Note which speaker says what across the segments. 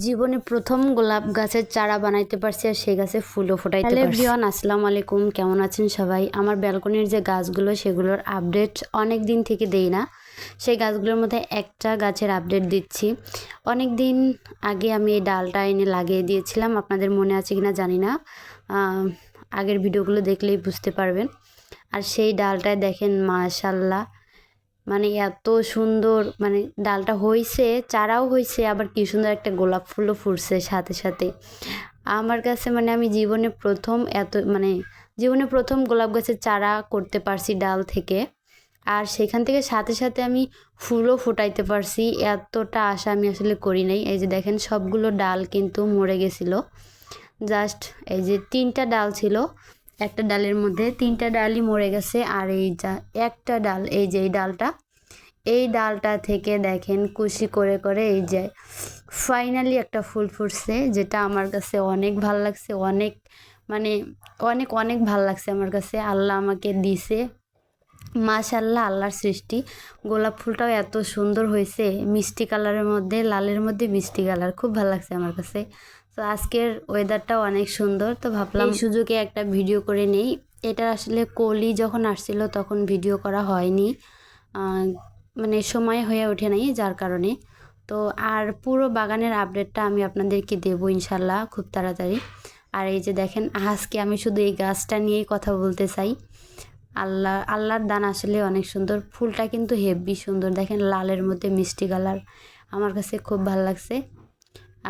Speaker 1: জীবনে প্রথম গোলাপ গাছের চারা বানাইতে পারছি আর সেই গাছে ফুলও ফোটাইতে পারছি। হ্যালো এভরিওয়ান, আসসালামু আলাইকুম। কেমন আছেন সবাই? আমার ব্যালকনির যে গাছগুলো সেগুলোর আপডেট অনেক দিন থেকে দেই না। সেই গাছগুলোর মধ্যে একটা গাছের আপডেট দিচ্ছি। অনেক দিন আগে আমি এই ডালটা এনে লাগিয়ে দিয়েছিলাম, আপনাদের মনে আছে কিনা জানি না। আগের ভিডিওগুলো দেখলেই বুঝতে পারবেন। আর সেই ডালটায় দেখেন মাশাল্লাহ, মানে এত সুন্দর, মানে ডালটা হয়েছে, চারাও হয়েছে, আবার কি সুন্দর একটা গোলাপ ফুলও ফুটছে সাথে সাথে। আমার কাছে মানে আমি জীবনে প্রথম গোলাপ গাছের চারা করতে পারছি ডাল থেকে। আর সেখান থেকে সাথে সাথে আমি ফুলও ফোটাইতে পারছি, এতটা আশা আমি আসলে করি নাই। এই যে দেখেন সবগুলো ডাল কিন্তু মরে গেছিলো। জাস্ট এই যে 3টা ডাল ছিল, একটা ডালের মধ্যে 3টা ডালই মরে গেছে। আর এই যা একটা ডাল, এই যে এই ডালটা থেকে দেখেন কুশি করে করে এই যে ফাইনালি একটা ফুল ফুটছে, যেটা আমার কাছে অনেক ভাল লাগছে। অনেক মানে অনেক অনেক ভাল লাগছে আমার কাছে। আল্লাহ আমাকে দিছে, মাশাআল্লাহ, আল্লাহর সৃষ্টি। গোলাপ ফুলটাও এত সুন্দর হয়েছে, মিষ্টি কালারের মধ্যে, লালের মধ্যে মিষ্টি কালার, খুব ভালো লাগছে আমার কাছে। তো আজকের ওয়েদারটাও অনেক সুন্দর, তো ভাবলাম এই সুযোগে একটা ভিডিও করে নেই। এটা আসলে কলি যখন আসছিল তখন ভিডিও করা হয়নি, মানে সময় হয়ে ওঠে নাই, যার কারণে। তো আর পুরো বাগানের আপডেটটা আমি আপনাদেরকে দেবো ইনশাল্লাহ খুব তাড়াতাড়ি। আর এই যে দেখেন আজকে আমি শুধু এই গাছটা নিয়েই কথা বলতে চাই। আল্লাহর দান আসলে অনেক সুন্দর। ফুলটা কিন্তু হেভি সুন্দর, দেখেন লালের মধ্যে মিষ্টি কালার, আমার কাছে খুব ভালো লাগছে।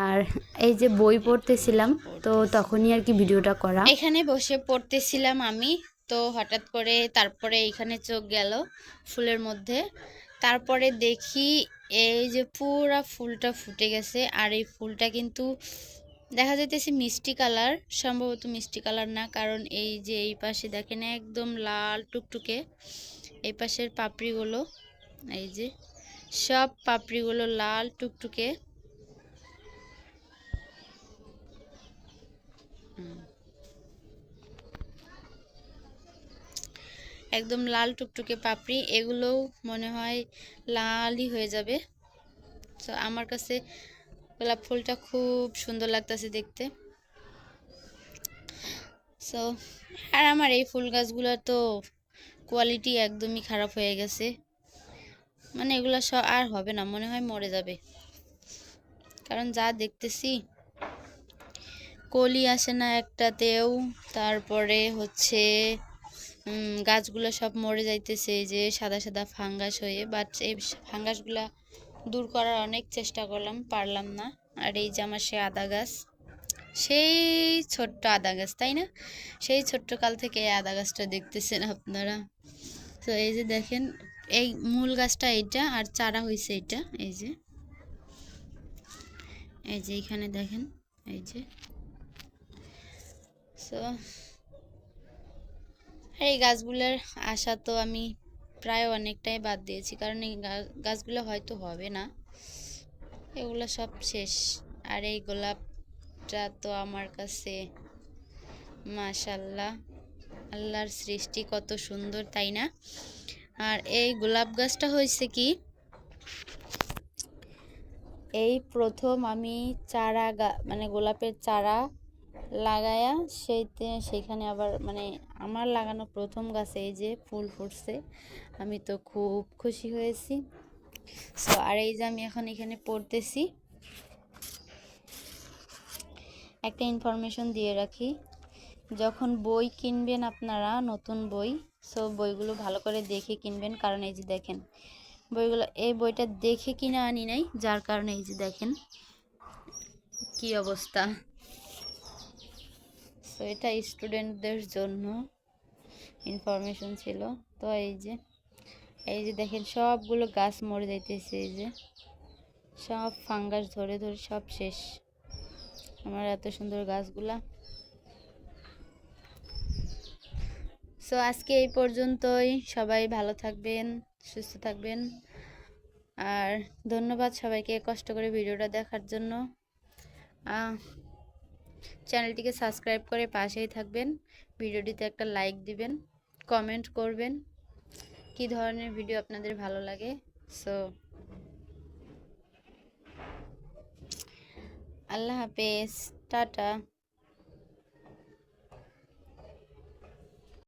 Speaker 1: আর এই যে বই পড়তেছিলাম, তো তখনই আর কি ভিডিওটা করা।
Speaker 2: এখানে বসে পড়তেছিলাম আমি, তো হঠাৎ করে তারপরে এইখানে চোখ গেল ফুলের মধ্যে। তারপরে দেখি এই যে পুরা ফুলটা ফুটে গেছে। আর এই ফুলটা কিন্তু দেখা যাইতেছে মিষ্টি কালার, সম্ভবত মিষ্টি কালার না, কারণ এই যে এই পাশে দেখেন একদম লাল টুকটুকে। এই পাশের পাপড়িগুলো, এই যে সব পাপড়িগুলো লাল টুকটুকে। একদম লাল টুকটুকে পাপড়ি, এগুলোও মনে হয় লালই হয়ে যাবে। তো আমার কাছে গোলাপ ফুলটা খুব সুন্দর লাগতেছে দেখতে। সো আর আমার এই ফুল গাছগুলো তো কোয়ালিটি একদমই খারাপ হয়ে গেছে, মানে এগুলো সব আর হবে না, মনে হয় মরে যাবে। কারণ যা দেখতেছি কলি আসে না একটাতেও, তারপরে হচ্ছে গাছগুলো সব মরে যাইতেছে, এই যে সাদা সাদা ফাঙ্গাস হয়ে। বাট এই ফাঙ্গাসগুলা দূর করার অনেক চেষ্টা করলাম, পারলাম না। আর এই যে আমার সে আদা গাছ, সেই ছোট্ট আদা গাছ, তাই না? সেই ছোট্ট কাল থেকে এই আদা গাছটা দেখতেছেন আপনারা। তো এই যে দেখেন এই মূল গাছটা এইটা, আর চারা হয়েছে এটা, এই যে এখানে দেখেন, এই যে। সো এই গাছগুলোর আশা তো আমি প্রায় অনেকটাই বাদ দিয়েছি, কারণ এই গাছগুলো হয়তো হবে না, এগুলো সব শেষ। আর এই গোলাপটা তো আমার কাছে মাশাল্লাহ, আল্লাহর সৃষ্টি কত সুন্দর, তাই না? আর এই গোলাপ গাছটা হয়েছে কি, এই প্রথম আমি চারা মানে গোলাপের চারা লাগায়া সেইখানে আবার মানে আমার লাগানো প্রথম গাছে এই যে ফুল ফুটছে, আমি তো খুব খুশি হয়েছি। সো আর এই যে আমি এখন এখানে পড়তেছি। একটা ইনফরমেশন দিয়ে রাখি, যখন বই কিনবেন আপনারা, নতুন বই, সো বইগুলো ভালো করে দেখে কিনবেন। কারণ এই যে দেখেন বইগুলো, এই বইটা দেখে কিনে আনি নাই, যার কারণে এই যে দেখেন কি অবস্থা। তো এটা স্টুডেন্টদের জন্য ইনফরমেশন ছিল। তো এই যে দেখেন সবগুলো গাছ মরে যাইতেছে, এই যে সব ফাঙ্গাস ধরে ধরে সব শেষ আমার এত সুন্দর গাছগুলা। সো আজকে এই পর্যন্তই, সবাই ভালো থাকবেন, সুস্থ থাকবেন। আর ধন্যবাদ সবাইকে কষ্ট করে ভিডিওটা দেখার জন্য। চ্যানেলটিকে সাবস্ক্রাইব করে পাশেই থাকবেন, ভিডিওটিতে একটা লাইক দিবেন, কমেন্ট করবেন কি ধরনের ভিডিও আপনাদের ভালো লাগে। সো আল্লাহ হাফেজ, টাটা।